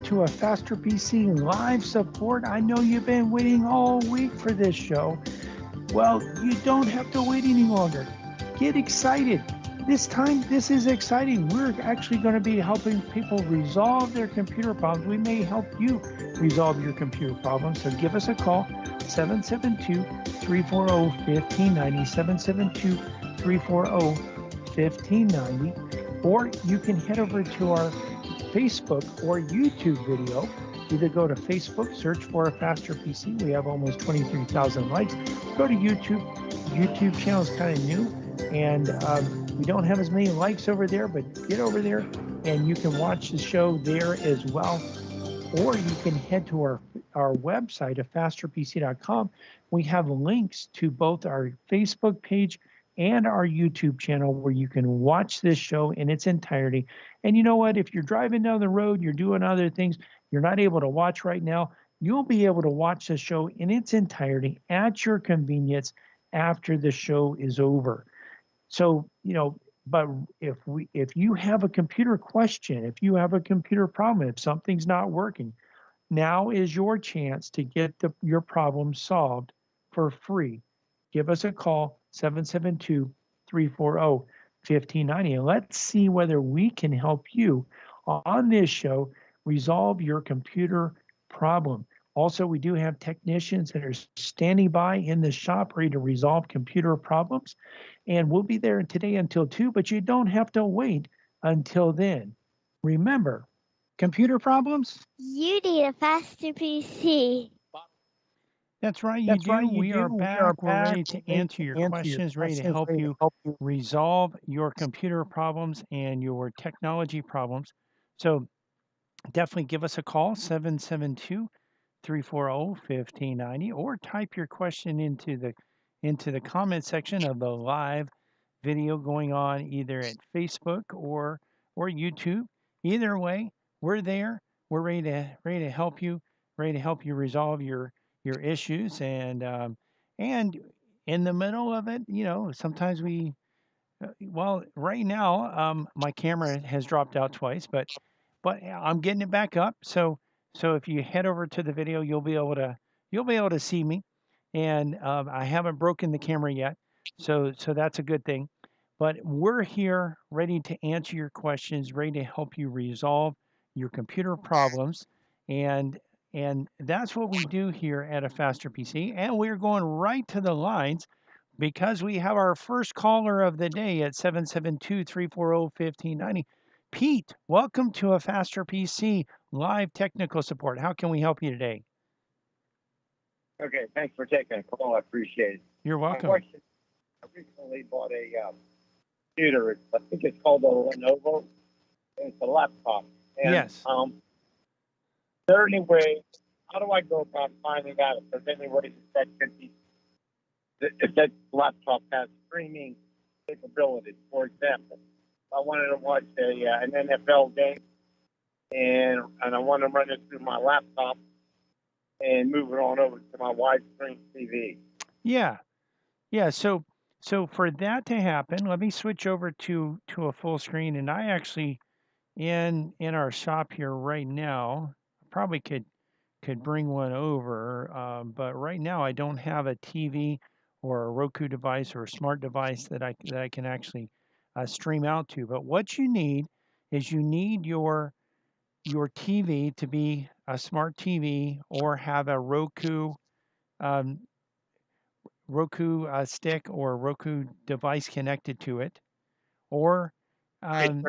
to a Faster PC live support. I know you've been waiting all week for this show. Well, you don't have to wait any longer. Get excited. This time, this is exciting. We're actually going to be helping people resolve their computer problems. We may help you resolve your computer problems. So give us a call, 772-340-1590, 772-340-1590. Or you can head over to our Facebook or YouTube video. Either go to Facebook, search for a Faster PC. We have almost 23,000 likes. Go to YouTube. YouTube channel is kind of new, and we don't have as many likes over there, but get over there and you can watch the show there as well. Or you can head to our website at fasterpc.com. We have links to both our Facebook page and our YouTube channel where you can watch this show in its entirety. And you know what? If you're driving down the road, you're doing other things, you're not able to watch right now, you'll be able to watch the show in its entirety at your convenience after the show is over. So, but if you have a computer question, if you have a computer problem, if something's not working, now is your chance to get your problem solved for free. Give us a call, 772-340-1590, and let's see whether we can help you on this show resolve your computer problem. Also, we do have technicians that are standing by in the shop ready to resolve computer problems, and we'll be there today until 2, but you don't have to wait until then. Remember, computer problems? You need a Faster PC. That's right, you do. We are back. We're ready to answer your questions, ready to help you resolve your computer problems and your technology problems. So definitely give us a call, 772-340-1590, or type your question into the comment section of the live video going on either at Facebook or YouTube. Either way, we're there. We're ready to help you, resolve your issues, and in the middle of it, sometimes we well, right now, my camera has dropped out twice, but I'm getting it back up. So if you head over to the video, you'll be able to see me, and I haven't broken the camera yet, so that's a good thing. But we're here ready to answer your questions, ready to help you resolve your computer problems, and that's what we do here at a Faster PC. And we're going right to the lines because we have our first caller of the day at 772-340-1590. Pete, welcome to a Faster PC live technical support. How can we help you today? Okay, thanks for taking a call. I appreciate it. You're welcome. My question, I recently bought a computer. I think it's called a Lenovo. It's a laptop. And, yes. Is there any way, how do I go about finding out if there's any way that could be, if that laptop has streaming capabilities? For example, I wanted to watch an NFL game, and I want to run it through my laptop and move it on over to my widescreen TV. Yeah. So for that to happen, let me switch over to a full screen, and I actually in our shop here right now, probably could bring one over, but right now I don't have a TV or a Roku device or a smart device that I can actually stream out to. But what you need is your TV to be a smart TV or have a Roku um, stick or Roku device connected to it, or Could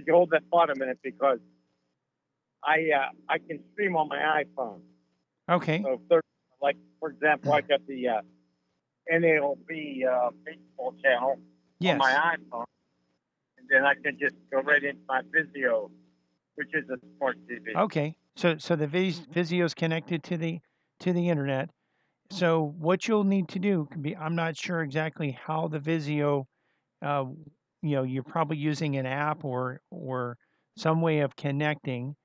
you hold that thought a minute, because I can stream on my iPhone. Okay. So, for example, I got the NALB baseball channel on my iPhone, and then I can just go right into my Vizio, which is a smart TV. Okay. So the Vizio is connected to the internet. So what you'll need to do can be, I'm not sure exactly how the Vizio, you're probably using an app or some way of connecting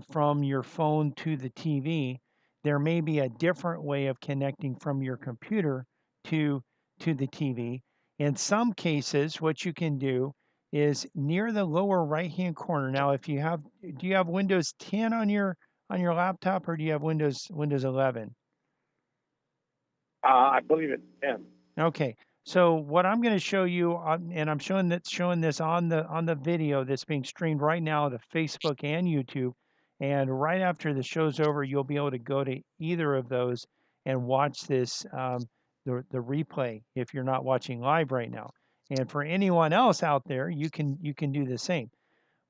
from your phone to the TV. There may be a different way of connecting from your computer to the TV. In some cases, what you can do is near the lower right-hand corner. Now, if you have, do you have Windows 10 on your laptop, or do you have Windows 11? I believe it's 10. Okay. So what I'm going to show you, and I'm showing this on the video that's being streamed right now to Facebook and YouTube. And right after the show's over, you'll be able to go to either of those and watch this the replay if you're not watching live right now. And for anyone else out there, you can do the same.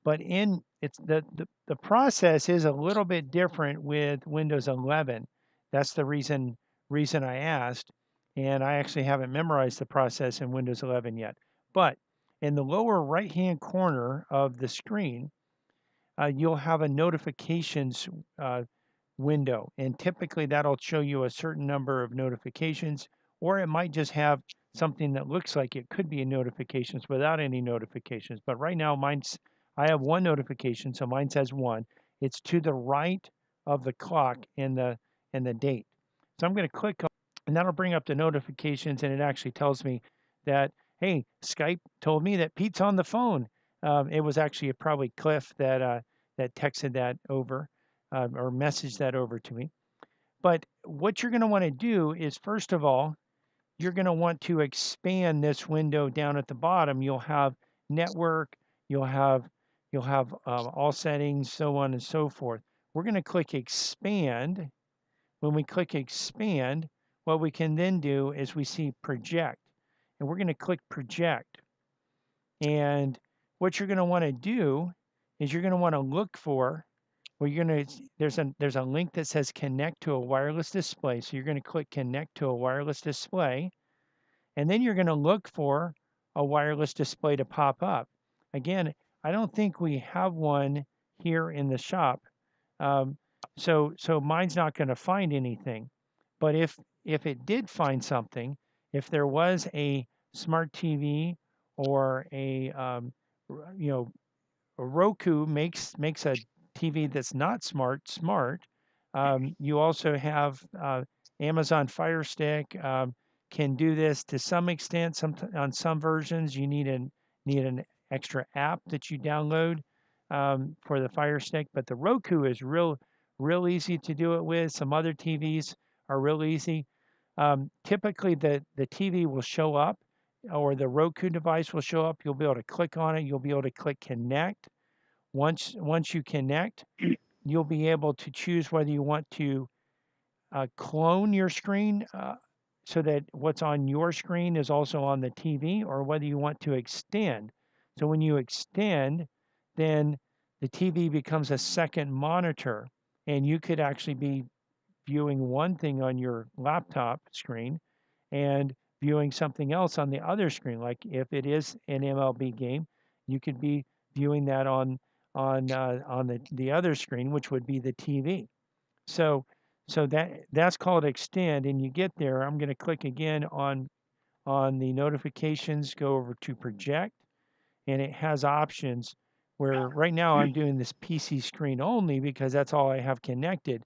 But it's the process is a little bit different with Windows 11. That's the reason I asked, and I actually haven't memorized the process in Windows 11 yet. But in the lower right-hand corner of the screen, you'll have a notifications window, and typically that'll show you a certain number of notifications, or it might just have something that looks like it could be notifications without any notifications. But right now I have one notification, so mine says 1. It's to the right of the clock and the date. So I'm going to click on, and that'll bring up the notifications, and it actually tells me that, hey, Skype told me that Pete's on the phone. It was actually probably Cliff that texted that over or messaged that over to me. But what you're going to want to do is, first of all, you're going to want to expand this window down at the bottom. You'll have network, you'll have all settings, so on and so forth. We're going to click expand. When we click expand, what we can then do is we see project, and we're going to click project. And what you're going to want to do is you're going to want to look for, well, there's a link that says connect to a wireless display. So you're going to click connect to a wireless display, and then you're going to look for a wireless display to pop up. Again, I don't think we have one here in the shop. So mine's not going to find anything. But if it did find something, if there was a smart TV or a Roku makes a TV that's not smart. You also have Amazon Fire Stick can do this to some extent. On some versions, you need an extra app that you download for the Fire Stick. But the Roku is real easy to do it with. Some other TVs are real easy. Typically, the TV will show up, or the Roku device will show up. You'll be able to click on it. You'll be able to click connect. Once you connect, you'll be able to choose whether you want to clone your screen so that what's on your screen is also on the TV, or whether you want to extend. So when you extend, then the TV becomes a second monitor, and you could actually be viewing one thing on your laptop screen and viewing something else on the other screen. Like if it is an MLB game, you could be viewing that on the other screen, which would be the TV. So that's called extend, and you get there. I'm going to click again on the notifications, go over to project, and it has options where right now I'm doing this PC screen only because that's all I have connected.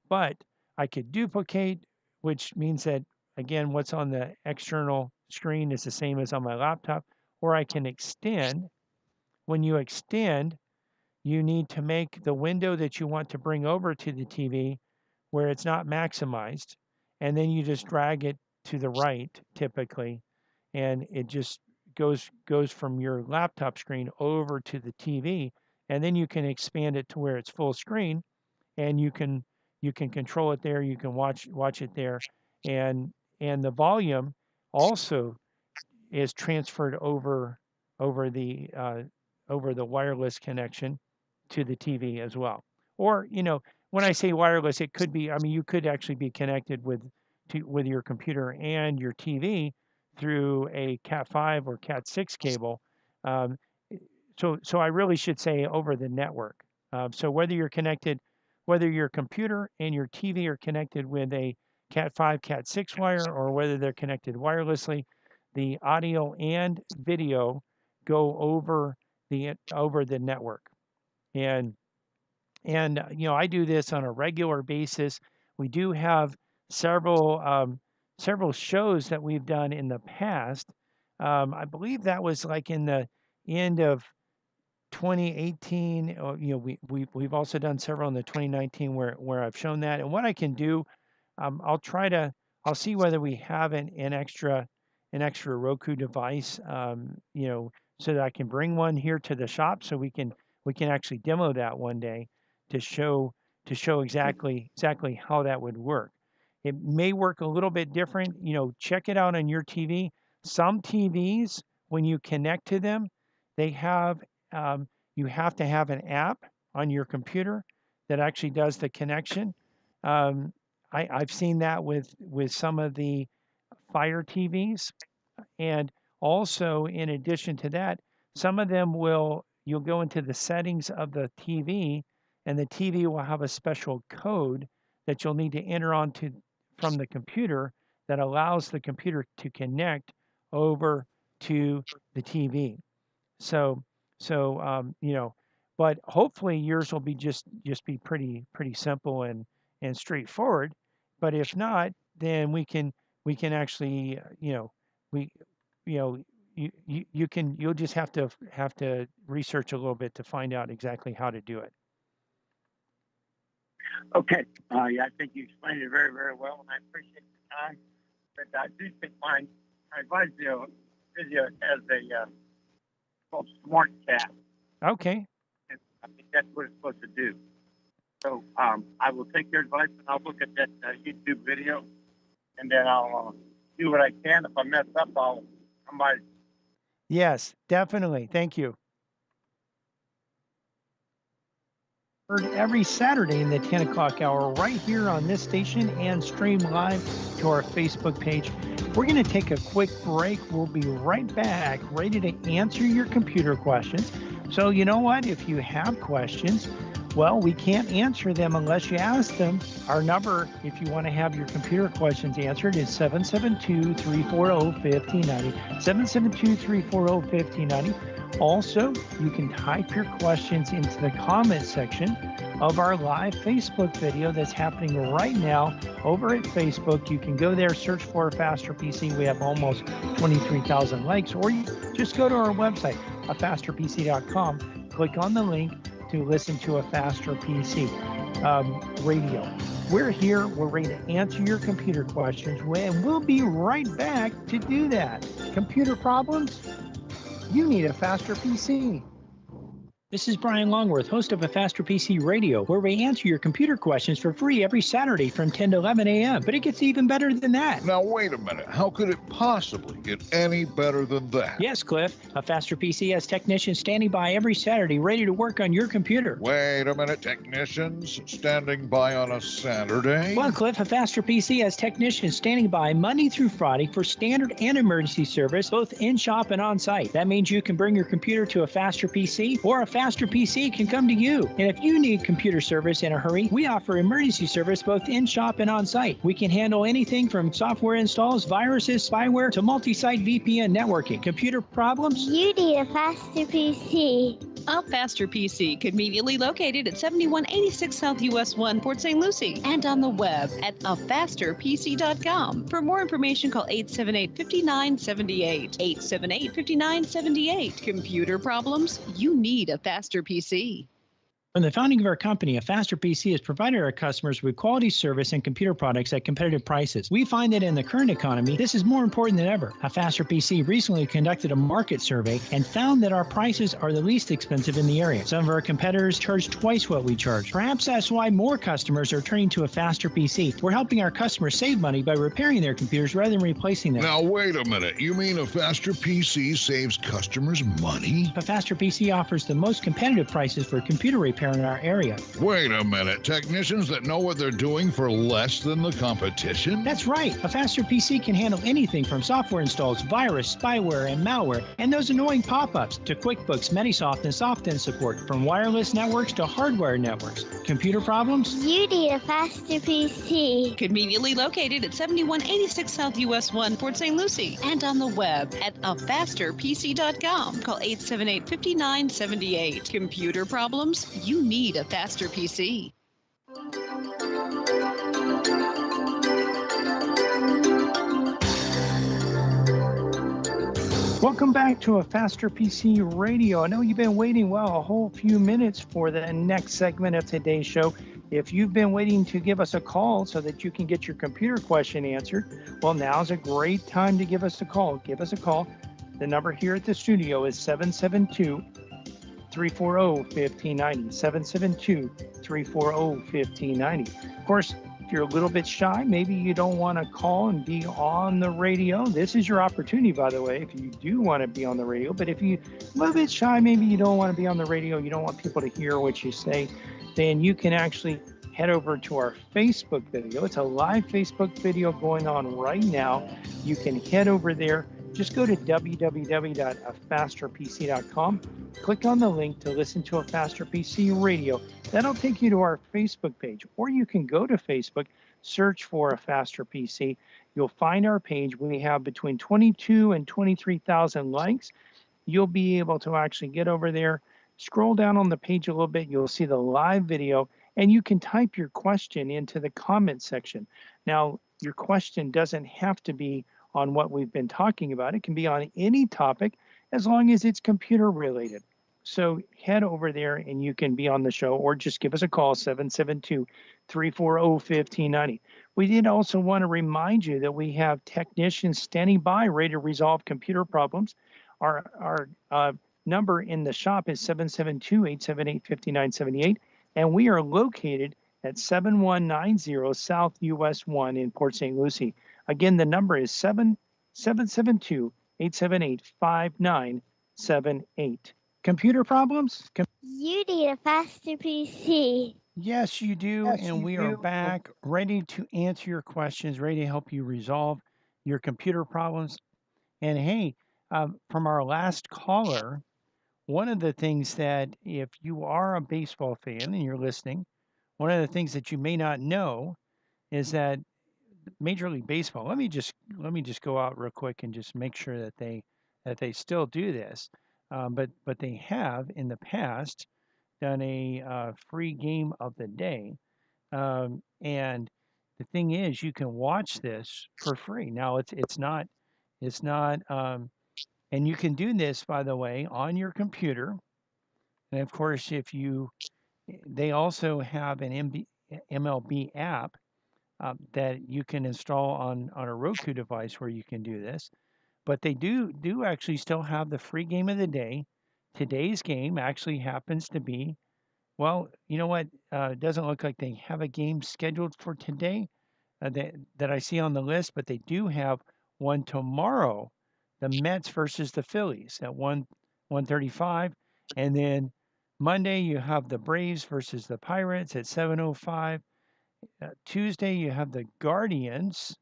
But I could duplicate, which means that, again, what's on the external screen is the same as on my laptop, or I can extend. When you extend, you need to make the window that you want to bring over to the TV where it's not maximized, and then you just drag it to the right typically, and it just goes from your laptop screen over to the TV, and then you can expand it to where it's full screen, and you can control it there. You can watch it there, and the volume also is transferred over the wireless connection to the TV as well. Or, when I say wireless, it could be, I mean, you could actually be connected with your computer and your TV through a Cat5 or Cat6 cable. So I really should say over the network. So whether your computer and your TV are connected with a Cat5, Cat6 wire, or whether they're connected wirelessly, the audio and video go over the network. And I do this on a regular basis. We do have several shows that we've done in the past. I believe that was like in the end of 2018, or, we've also done several in the 2019 where I've shown that. And what I can do, I'll see whether we have an extra Roku device, so that I can bring one here to the shop, so we can actually demo that one day to show exactly how that would work. It may work a little bit different. Check it out on your TV. Some TVs, when you connect to them, they have you have to have an app on your computer that actually does the connection. I've seen that with some of the Fire TVs, and also in addition to that, some of them you'll go into the settings of the TV, and the TV will have a special code that you'll need to enter onto from the computer that allows the computer to connect over to the TV. So, but hopefully yours will be just be pretty simple and straightforward. But if not, then we can actually, we, you'll just have to research a little bit to find out exactly how to do it. Okay. Yeah, I think you explained it very, very well, and I appreciate the time. But I do think my video has a called Smart Cast. Okay. And I think that's what it's supposed to do. So I will take your advice, and I'll look at that YouTube video, and then I'll do what I can. If I mess up, I'll come by. Yes, definitely. Thank you. Every Saturday in the 10 o'clock hour right here on this station, and stream live to our Facebook page. We're going to take a quick break. We'll be right back, ready to answer your computer questions. So you know what? If you have questions, well, we can't answer them unless you ask them. Our number, if you want to have your computer questions answered, is 772-340-1590. 772-340-1590. Also, you can type your questions into the comment section of our live Facebook video that's happening right now over at Facebook. You can go there, search for a Faster PC. We have almost 23,000 likes, or you just go to our website, afasterpc.com, click on the link to listen to a Faster PC radio. We're here. We're ready to answer your computer questions, and we'll be right back to do that. Computer problems? You need a Faster PC. This is Brian Longworth, host of A Faster PC Radio, where we answer your computer questions for free every Saturday from 10 to 11 a.m. But it gets even better than that. Now, wait a minute. How could it possibly get any better than that? Yes, Cliff. A Faster PC has technicians standing by every Saturday ready to work on your computer. Wait a minute. Technicians standing by on a Saturday? Well, Cliff, A Faster PC has technicians standing by Monday through Friday for standard and emergency service, both in-shop and on-site. That means you can bring your computer to A Faster PC, or A Faster PC can come to you. And if you need computer service in a hurry, we offer emergency service both in-shop and on-site. We can handle anything from software installs, viruses, spyware, to multi-site VPN networking. Computer problems? You need a Faster PC. A Faster PC, conveniently located at 7186 South US 1, Port St. Lucie, and on the web at afasterpc.com. For more information, call 878-5978. 878-5978. Computer problems? You need a Faster PC. From the founding of our company, A Faster PC has provided our customers with quality service and computer products at competitive prices. We find that in the current economy, this is more important than ever. A Faster PC recently conducted a market survey and found that our prices are the least expensive in the area. Some of our competitors charge twice what we charge. Perhaps that's why more customers are turning to A Faster PC. We're helping our customers save money by repairing their computers rather than replacing them. Now, wait a minute. You mean A Faster PC saves customers money? A Faster PC offers the most competitive prices for computer repair in our area. Wait a minute. Technicians that know what they're doing for less than the competition? That's right. A Faster PC can handle anything from software installs, virus, spyware, and malware, and those annoying pop-ups, to QuickBooks, Metisoft, and SoftEnd support, from wireless networks to hardware networks. Computer problems? You need a Faster PC. Conveniently located at 7186 South US 1, Port St. Lucie, and on the web at afasterpc.com. Call 878-5978. Computer problems? You need a Faster PC. Welcome back to a Faster PC Radio. I know you've been waiting, well, a whole few minutes for the next segment of today's show. If you've been waiting to give us a call so that you can get your computer question answered, well, now's a great time to give us a call. Give us a call. The number here at the studio is 772-340-1590, 772-340-1590. Of course, if you're a little bit shy, maybe you don't want to call and be on the radio. This is your opportunity, by the way, if you do want to be on the radio. But if you're a little bit shy, maybe you don't want to be on the radio, you don't want people to hear what you say, then you can actually head over to our Facebook video. It's a live Facebook video going on right now. You can head over there. Just go to www.afasterpc.com. Click on the link to listen to a Faster PC Radio. That'll take you to our Facebook page, or you can go to Facebook, search for a Faster PC. You'll find our page. We have between 22 and 23,000 likes. You'll be able to actually get over there, scroll down on the page a little bit. You'll see the live video, and you can type your question into the comment section. Now, your question doesn't have to be on what we've been talking about. It can be on any topic as long as it's computer related. So head over there and you can be on the show, or just give us a call, 772-340-1590. We did also want to remind you that we have technicians standing by ready to resolve computer problems. Our number in the shop is 772-878-5978, and we are located at 7190 South US 1 in Port St. Lucie. Again, the number is 772-878-5978. Computer problems? You need a faster PC. Yes, you do. Yes, and you we are do. back ready to answer your questions, ready to help you resolve your computer problems. And hey, from our last caller, one of the things that if you are a baseball fan and you're listening, one of the things that you may not know is that Major League Baseball. Let me just go out real quick and just make sure that they still do this. But they have in the past done a free game of the day, and the thing is, you can watch this for free. Now it's not, and you can do this, by the way, on your computer. And of course, they also have an MLB app that you can install on a Roku device where you can do this. But they do actually still have the free game of the day. Today's game actually happens to be, well, you know what? It doesn't look like they have a game scheduled for today that I see on the list, but they do have one tomorrow, the Mets versus the Phillies at 1:35, and then Monday you have the Braves versus the Pirates at 7:05. Tuesday you have the Guardians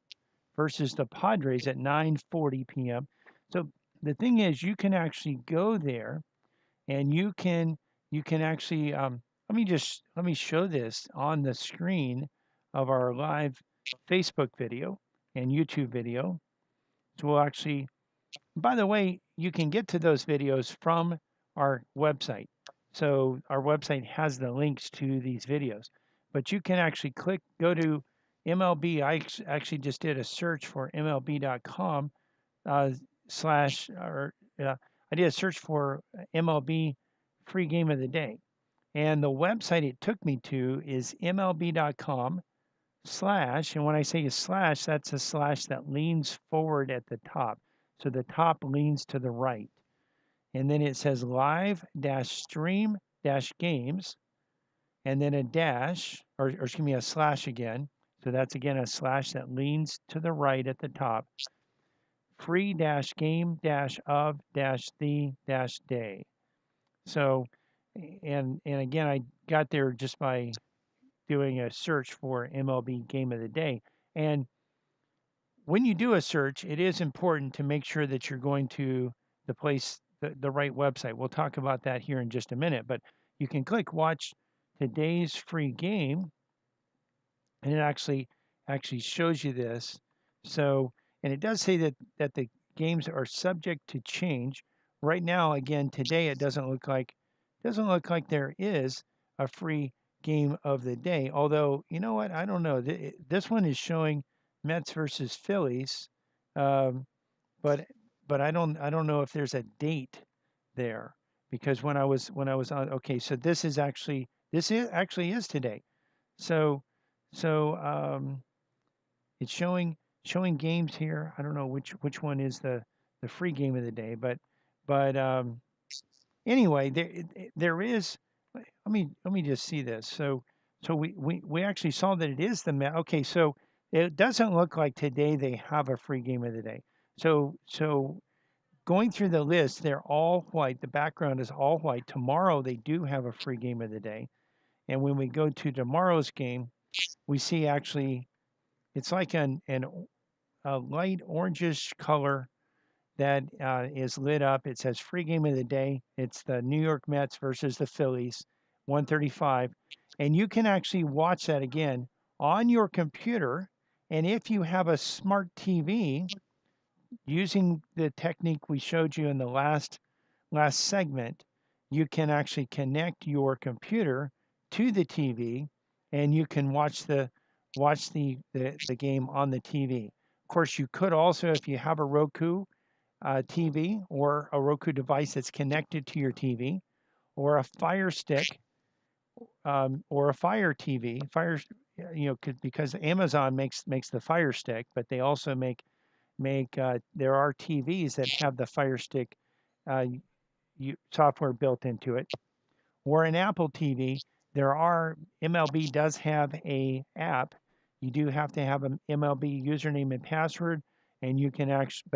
versus the Padres at 9:40 p.m. So the thing is, you can actually go there, and you can actually let me show this on the screen of our live Facebook video and YouTube video. So we'll actually, by the way, you can get to those videos from our website. So our website has the links to these videos, but you can actually go to MLB. I actually just did a search for MLB.com I did a search for MLB free game of the day. And the website it took me to is MLB.com/, and when I say a slash, that's a slash that leans forward at the top. So the top leans to the right. And then it says live-stream-games, and then a dash, or excuse me, a slash again. So that's again a slash that leans to the right at the top. Free-game-of-the-day. So, and again, I got there just by doing a search for MLB Game of the Day. And when you do a search, it is important to make sure that you're going to the place, the right website. We'll talk about that here in just a minute, but you can click watch today's free game, and it actually shows you this. So, and it does say that the games are subject to change. Right now, again, today it doesn't look like there is a free game of the day. Although, you know what? I don't know. This one is showing Mets versus Phillies, but but I don't know if there's a date there, because when I was on, okay, so this is actually is today. So it's showing games here. I don't know which one is the free game of the day, but anyway, there is. Let me just see this. So we actually saw that it is okay. So it doesn't look like today they have a free game of the day. So going through the list, they're all white. The background is all white. Tomorrow they do have a free game of the day, and when we go to tomorrow's game, we see actually it's like a light orangish color that is lit up. It says free game of the day. It's the New York Mets versus the Phillies, 135. And you can actually watch that again on your computer. And if you have a smart TV, using the technique we showed you in the last segment, you can actually connect your computer to the TV and you can watch the game on the TV. Of course, you could also, if you have a Roku TV or a Roku device that's connected to your TV, or a Fire Stick, or a Fire TV, because Amazon makes the Fire Stick, but they also make there are TVs that have the Fire Stick software built into it, or an Apple TV. MLB does have a app. You do have to have an MLB username and password, and you can actually,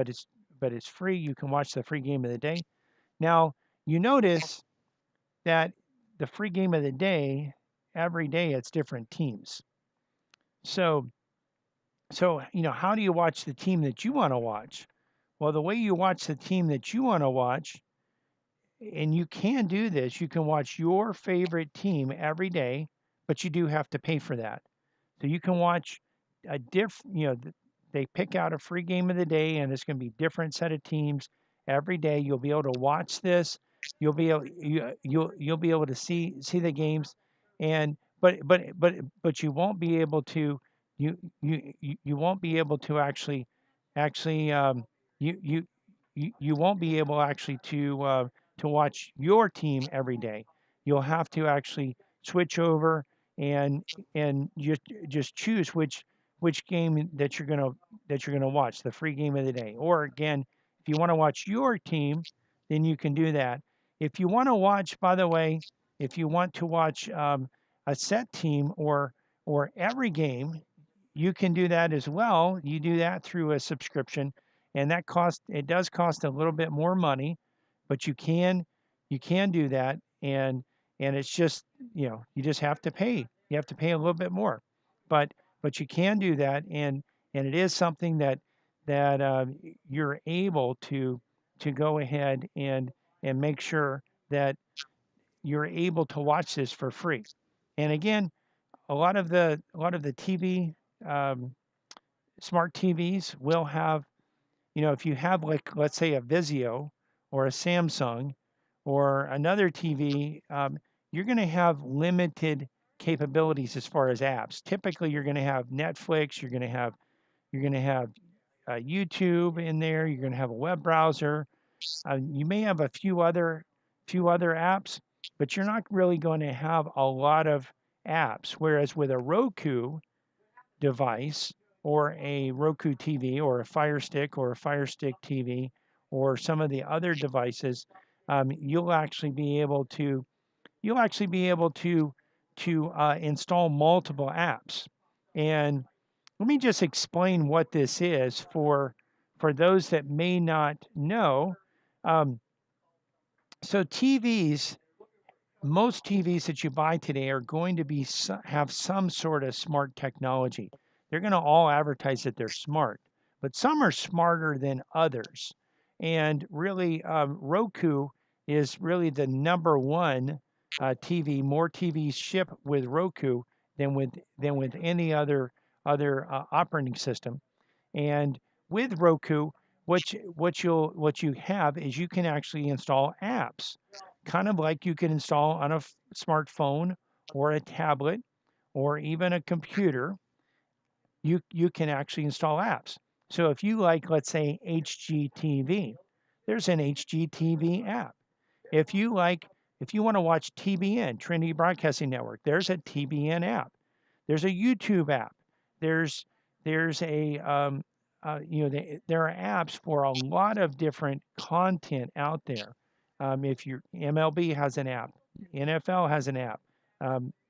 but it's free. You can watch the free game of the day. Now, you notice that the free game of the day, every day it's different teams. So how do you watch the team that you want to watch? Well, the way you watch the team that you want to watch, and you can do this, you can watch your favorite team every day, but you do have to pay for that. So you can watch they pick out a free game of the day, and it's going to be different set of teams every day. You'll be able to watch this. You'll be able to see the games, and but you won't be able to you won't be able to actually you you you won't be able actually to watch your team every day. You'll have to actually switch over and just choose which game that you're gonna watch, the free game of the day. Or again, if you want to watch your team, then you can do that. If you want to watch, by the way, if you want to watch a set team or every game, you can do that as well. You do that through a subscription, and it does cost a little bit more money, but you can do that, and it's just you just have to pay. You have to pay a little bit more, but you can do that, and it is something that you're able to go ahead and make sure that you're able to watch this for free. And again, a lot of the TV smart TVs will have, if you have, like, let's say a Vizio or a Samsung or another TV, you're going to have limited capabilities as far as apps. Typically, you're going to have Netflix, you're going to have YouTube in there, you're going to have a web browser. You may have a few other apps, but you're not really going to have a lot of apps. Whereas with a Roku device or a Roku TV or a Fire Stick or a Fire Stick TV or some of the other devices, you'll actually be able to install multiple apps. And let me just explain what this is for those that may not know. So most TVs that you buy today are going to have some sort of smart technology. They're going to all advertise that they're smart, but some are smarter than others. And really, Roku is really the number one TV. More TVs ship with Roku than with any other operating system. And with Roku, what you have is you can actually install apps, kind of like you can install on a smartphone or a tablet or even a computer. You can actually install apps. So if you like, let's say, HGTV, there's an HGTV app. If you want to watch TBN, Trinity Broadcasting Network, there's a TBN app. There's a YouTube app. There's a there are apps for a lot of different content out there. If your MLB has an app, NFL has an app.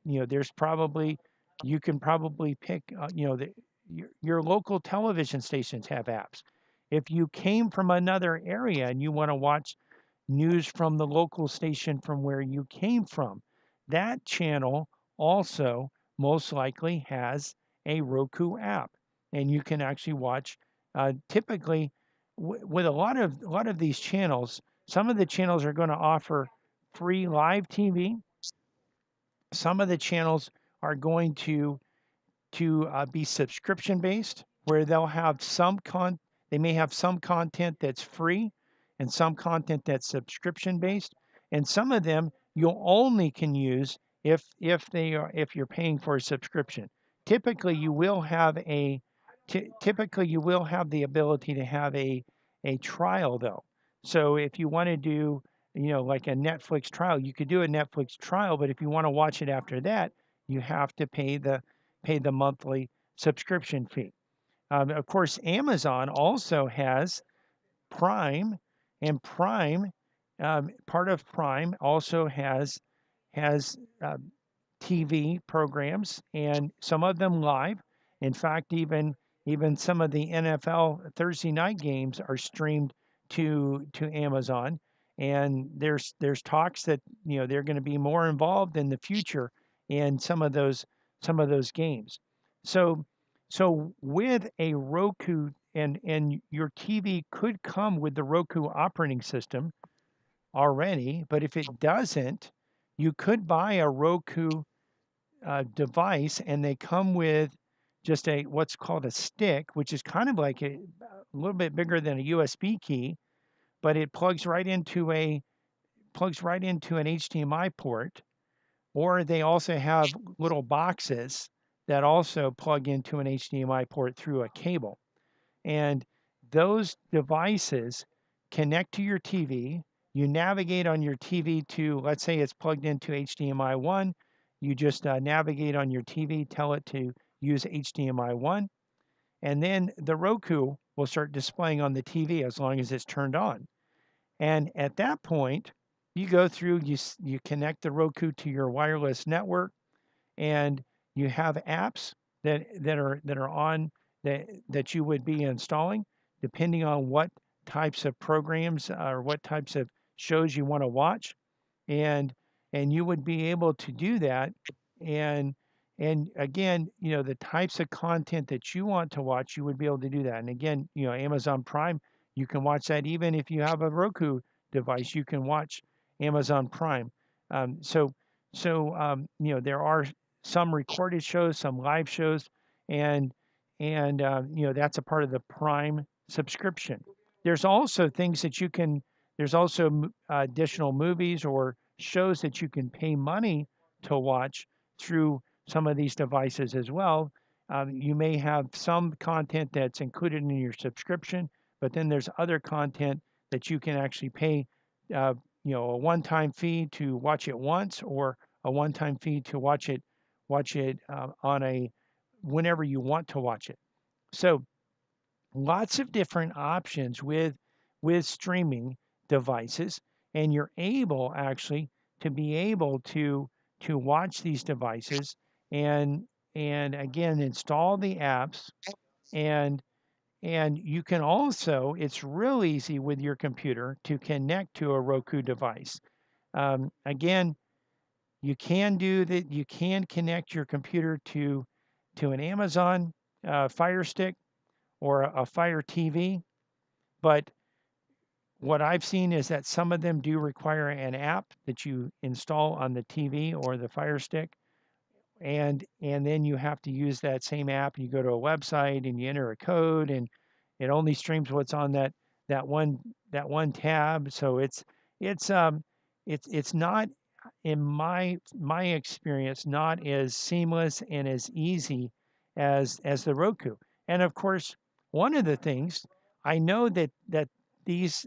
There's probably you can probably pick. Your local television stations have apps. If you came from another area and you want to watch news from the local station from where you came from, that channel also most likely has a Roku app, and you can actually watch. Typically, with a lot of these channels, some of the channels are going to offer free live TV. Some of the channels are going to be subscription based, where they'll have they may have some content that's free and some content that's subscription based, and some of them you only can use if you're paying for a subscription. Typically, you will have typically you will have the ability to have a trial though. So if you want to do like a Netflix trial, you could do a Netflix trial, but if you want to watch it after that, you have to pay the monthly subscription fee. Of course, Amazon also has Prime, and Prime, part of Prime also has TV programs, and some of them live. In fact, even some of the NFL Thursday night games are streamed to Amazon. And there's talks that they're going to be more involved in the future in some of those games. So with a Roku, and your TV could come with the Roku operating system already, but if it doesn't, you could buy a Roku device, and they come with just what's called a stick, which is kind of like a little bit bigger than a USB key, but it plugs right into an HDMI port. Or they also have little boxes that also plug into an HDMI port through a cable. And those devices connect to your TV. You navigate on your TV to, let's say it's plugged into HDMI 1. You just navigate on your TV, tell it to use HDMI 1. And then the Roku will start displaying on the TV as long as it's turned on. And at that point, you go through, you connect the Roku to your wireless network, and you have apps that are on that you would be installing, depending on what types of programs or what types of shows you want to watch, and you would be able to do that. And again, the types of content that you want to watch, you would be able to do that. And again, Amazon Prime, you can watch that even if you have a Roku device. You can watch Amazon Prime. There are some recorded shows, some live shows, and that's a part of the Prime subscription. There's also things that you can. There's also additional movies or shows that you can pay money to watch through some of these devices as well. You may have some content that's included in your subscription, but then there's other content that you can actually pay, a one-time fee to watch it once, or a one-time fee to watch it on a whenever you want to watch it. So lots of different options with streaming devices, and you're able actually to be able to watch these devices, and again install the apps, and you can also, it's real easy with your computer to connect to a Roku device. Again, you can do that. You can connect your computer to an Amazon Fire Stick or a Fire TV, but what I've seen is that some of them do require an app that you install on the TV or the Fire Stick, and then you have to use that same app. You go to a website and you enter a code, and it only streams what's on that one tab. So it's not, in my experience, not as seamless and as easy as the Roku. And of course, one of the things I know that these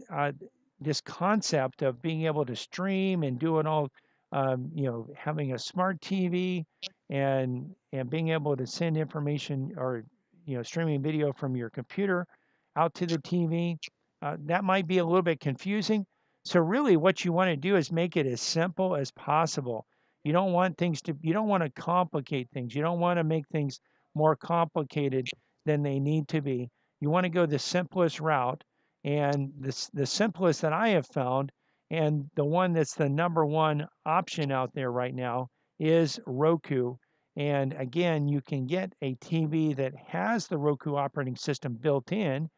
this concept of being able to stream and do it all, having a smart TV and being able to send information or streaming video from your computer out to the TV, that might be a little bit confusing. So really, what you want to do is make it as simple as possible. You don't want to complicate things. You don't want to make things more complicated than they need to be. You want to go the simplest route, and the simplest that I have found, and the one that's the number one option out there right now is Roku. And again, you can get a TV that has the Roku operating system built in.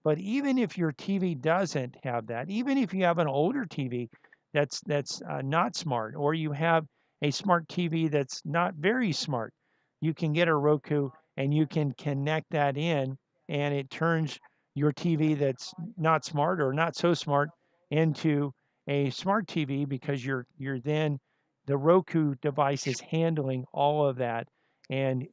But even if your TV doesn't have that, even if you have an older TV that's not smart, or you have a smart TV that's not very smart, you can get a Roku and you can connect that in, and it turns your TV that's not smart or not so smart into a smart TV, because you're then the Roku device is handling all of that. And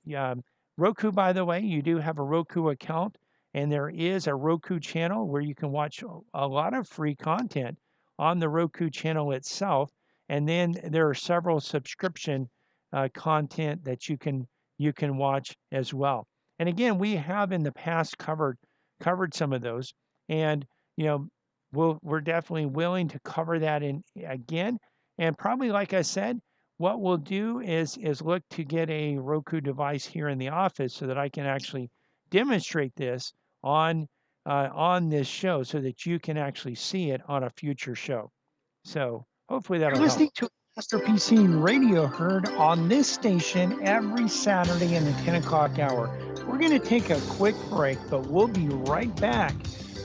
Roku, by the way, you do have a Roku account, and there is a Roku channel where you can watch a lot of free content on the Roku channel itself. And then there are several subscription content that you can watch as well. And again, we have in the past covered some of those, and we're definitely willing to cover that in again. And probably, like I said, what we'll do is look to get a Roku device here in the office so that I can actually demonstrate this on this show, so that you can actually see it on a future show. So hopefully that'll help. Listening to Faster PC Radio, heard on this station every Saturday in the 10 o'clock hour. We're going to take a quick break, but we'll be right back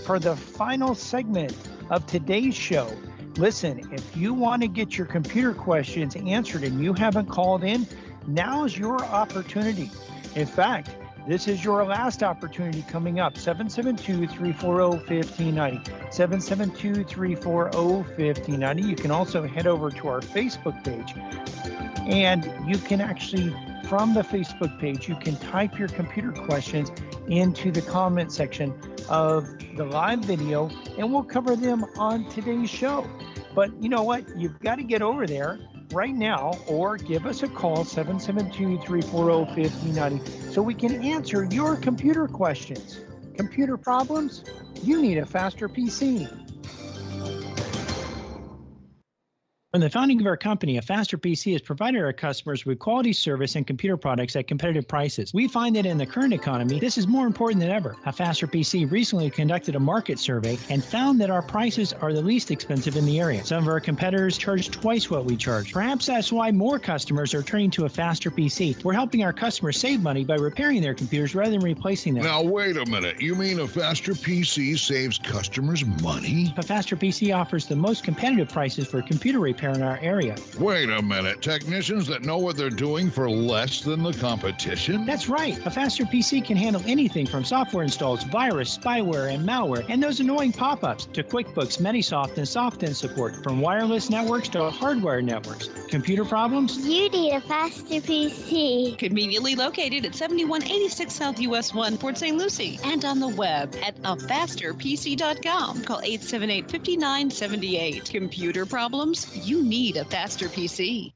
for the final segment of today's show. Listen, if you want to get your computer questions answered and you haven't called in, now's your opportunity. In fact, this is your last opportunity coming up. 772-340-1590. 772-340-1590. You can also head over to our Facebook page, and you can actually, from the Facebook page, you can type your computer questions into the comment section of the live video, and we'll cover them on today's show. But you know what? You've got to get over there right now, or give us a call, 772-340-1590, so we can answer your computer questions. Computer problems? You need a faster PC. From the founding of our company, A Faster PC has provided our customers with quality service and computer products at competitive prices. We find that in the current economy, this is more important than ever. A Faster PC recently conducted a market survey and found that our prices are the least expensive in the area. Some of our competitors charge twice what we charge. Perhaps that's why more customers are turning to A Faster PC. We're helping our customers save money by repairing their computers rather than replacing them. Now, wait a minute. You mean A Faster PC saves customers money? A Faster PC offers the most competitive prices for computer repair in our area. Wait a minute. Technicians that know what they're doing for less than the competition? That's right. A Faster PC can handle anything from software installs, virus, spyware, and malware, and those annoying pop-ups, to QuickBooks, Metisoft, and SoftEnd support, from wireless networks to hardware networks. Computer problems? You need a Faster PC. Conveniently located at 7186 South US 1, Port St. Lucie, and on the web at afasterpc.com. Call 878-5978. Computer problems? You need a Faster PC.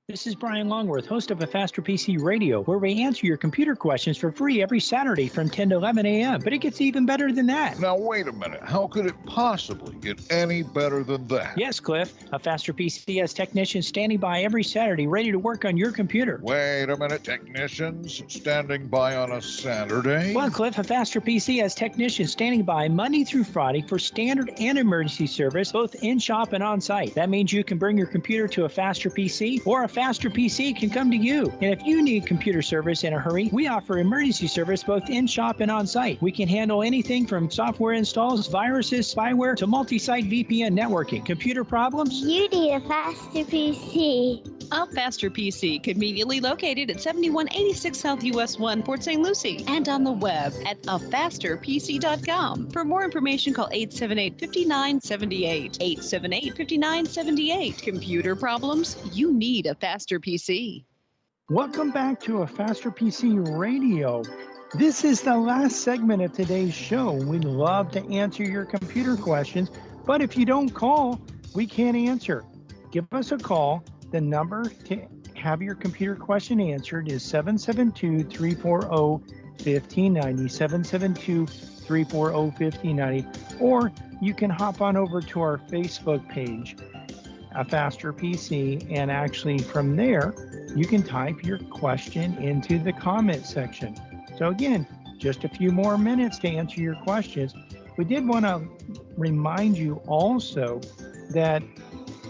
This is Brian Longworth, host of A Faster PC Radio, where we answer your computer questions for free every Saturday from 10 to 11 a.m. But it gets even better than that. Now, wait a minute. How could it possibly get any better than that? Yes, Cliff. A Faster PC has technicians standing by every Saturday ready to work on your computer. Wait a minute. Technicians standing by on a Saturday? Well, Cliff, A Faster PC has technicians standing by Monday through Friday for standard and emergency service, both in-shop and on-site. That means you can bring your computer to A Faster PC, or A Faster PC can come to you. And if you need computer service in a hurry, we offer emergency service both in-shop and on-site. We can handle anything from software installs, viruses, spyware, to multi-site VPN networking. Computer problems? You need a Faster PC. A Faster PC, conveniently located at 7186 South US 1, Port St. Lucie, and on the web at afasterpc.com. For more information, call 878-5978. 878-5978. Computer problems? You need a Faster PC. Welcome back to A Faster PC Radio. This is the last segment of today's show. We'd love to answer your computer questions, but if you don't call, we can't answer. Give us a call. The number to have your computer question answered is 772-340-1590, 772-340-1590, or you can hop on over to our Facebook page, A Faster PC, and actually from there, you can type your question into the comment section. So again, just a few more minutes to answer your questions. We did want to remind you also that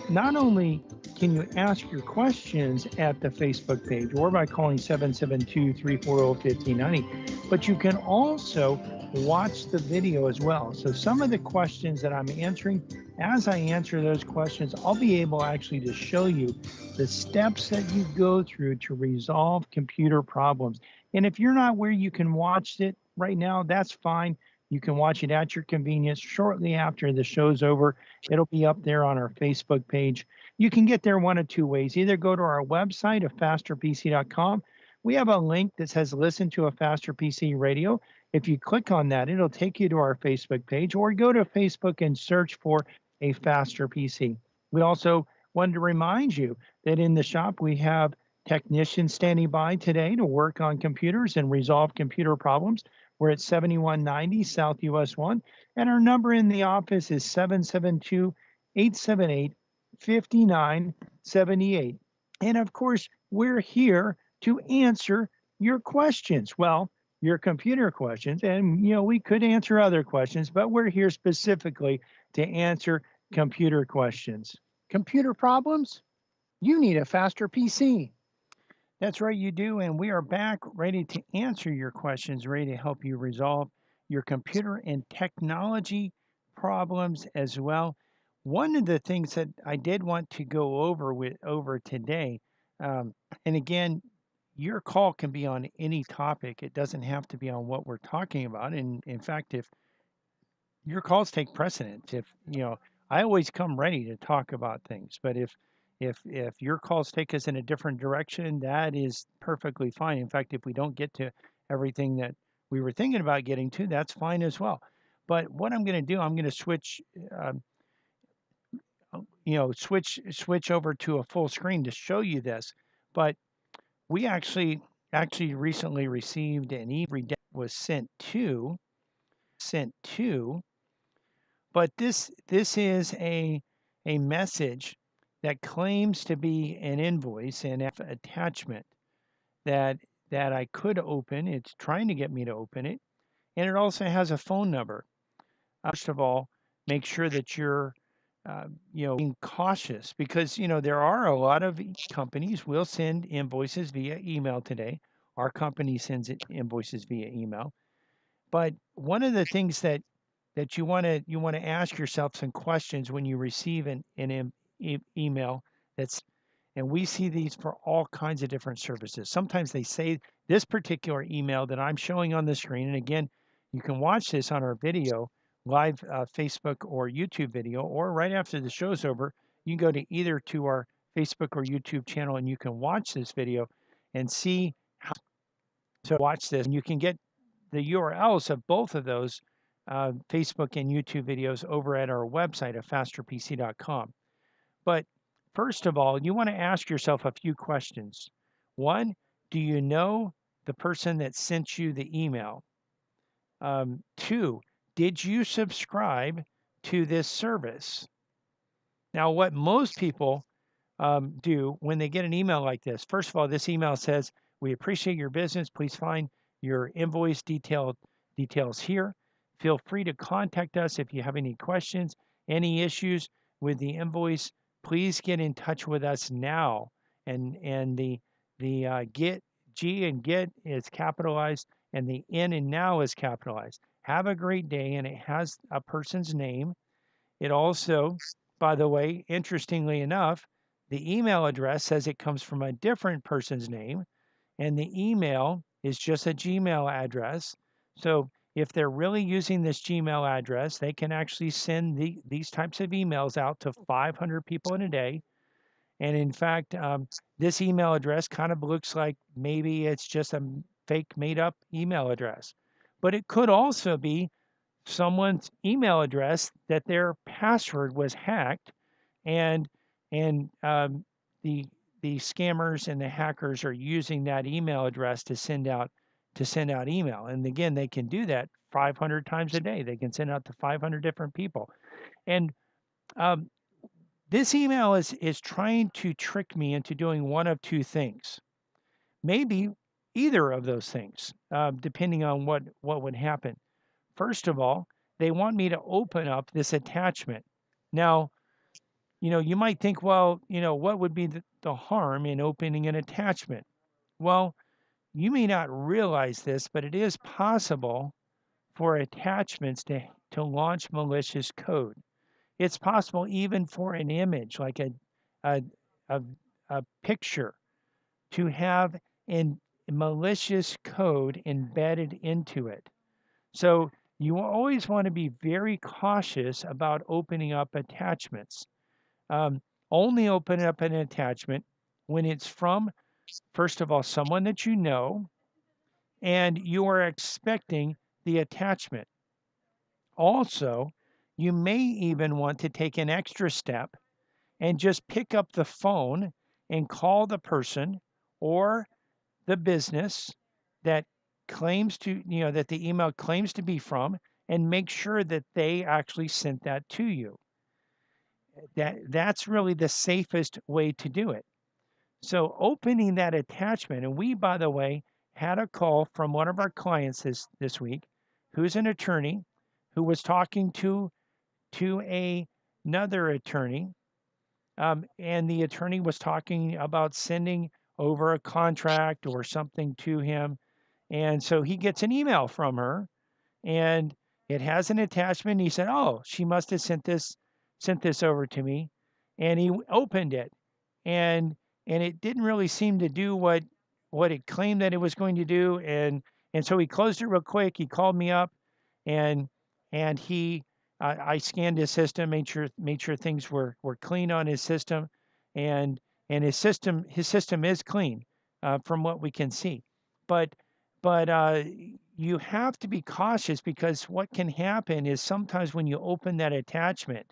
not only can you ask your questions at the Facebook page or by calling 772-340-1590, but you can also watch the video as well. So some of the questions that I'm answering, as I answer those questions, I'll be able actually to show you the steps that you go through to resolve computer problems. And if you're not where you can watch it right now, that's fine. You can watch it at your convenience shortly after the show's over. It'll be up there on our Facebook page. You can get there one of two ways. Either go to our website, afasterpc.com. We have a link that says listen to A Faster PC Radio. If you click on that, it'll take you to our Facebook page, or go to Facebook and search for A Faster PC. We also wanted to remind you that in the shop, we have technicians standing by today to work on computers and resolve computer problems. We're at 7190 South US 1, and our number in the office is 772-878-5978. And of course, we're here to answer your questions. Well, your computer questions, and we could answer other questions, but we're here specifically to answer computer questions. Computer problems? You need A Faster PC. That's right, you do, and we are back ready to answer your questions, ready to help you resolve your computer and technology problems as well. One of the things that I did want to go over today, and again, your call can be on any topic. It doesn't have to be on what we're talking about. And in fact, if your calls take precedence, I always come ready to talk about things, but if your calls take us in a different direction, that is perfectly fine. In fact, if we don't get to everything that we were thinking about getting to, that's fine as well. But what I'm going to do, I'm going to switch over to a full screen to show you this. But we actually recently received an email that was sent to, but this is a message that claims to be an invoice and attachment that I could open. It's trying to get me to open it, and it also has a phone number. First of all, make sure that you're being cautious, because there are a lot of companies will send invoices via email today. Our company sends invoices via email, but one of the things that you want to ask yourself some questions when you receive an email and we see these for all kinds of different services. Sometimes they say this particular email that I'm showing on the screen, and again, you can watch this on our video, live Facebook or YouTube video, or right after the show's over, you can go to either to our Facebook or YouTube channel and you can watch this video and see how to watch this. And you can get the URLs of both of those Facebook and YouTube videos over at our website, afasterpc.com. But first of all, you want to ask yourself a few questions. One, do you know the person that sent you the email? Two, did you subscribe to this service? Now, what most people do when they get an email like this, first of all, this email says, we appreciate your business. Please find your invoice details here. Feel free to contact us if you have any questions, any issues with the invoice. Please get in touch with us now. And the get, G and get is capitalized, and the N and now is capitalized. Have a great day, and it has a person's name. It also, by the way, interestingly enough, the email address says it comes from a different person's name, and the email is just a Gmail address. So if they're really using this Gmail address, they can actually send these types of emails out to 500 people in a day. And in fact, this email address kind of looks like maybe it's just fake made up email address. But it could also be someone's email address that their password was hacked, and the scammers and the hackers are using that email address to send out email. And again, they can do that 500 times a day. They can send out to 500 different people. And this email is trying to trick me into doing one of two things. Maybe either of those things, depending on what would happen. First of all, they want me to open up this attachment. Now, you might think, well, what would be the harm in opening an attachment? Well, you may not realize this, but it is possible for attachments to launch malicious code. It's possible even for an image, like a picture, to have malicious code embedded into it. So you always want to be very cautious about opening up attachments. Only open up an attachment when it's from, first of all, someone that you know, and you are expecting the attachment. Also, you may even want to take an extra step and just pick up the phone and call the person or the business that claims to, that the email claims to be from, and make sure that they actually sent that to you. That's really the safest way to do it. So opening that attachment, and we, by the way, had a call from one of our clients this week, who's an attorney, who was talking to another attorney, and the attorney was talking about sending over a contract or something to him, and so he gets an email from her, and it has an attachment. He said, "Oh, she must have sent this over to me," and he opened it, and it didn't really seem to do what it claimed that it was going to do, and so he closed it real quick. He called me up, and he I scanned his system, made sure things were clean on his system, and his system is clean from what we can see, but you have to be cautious, because what can happen is sometimes when you open that attachment,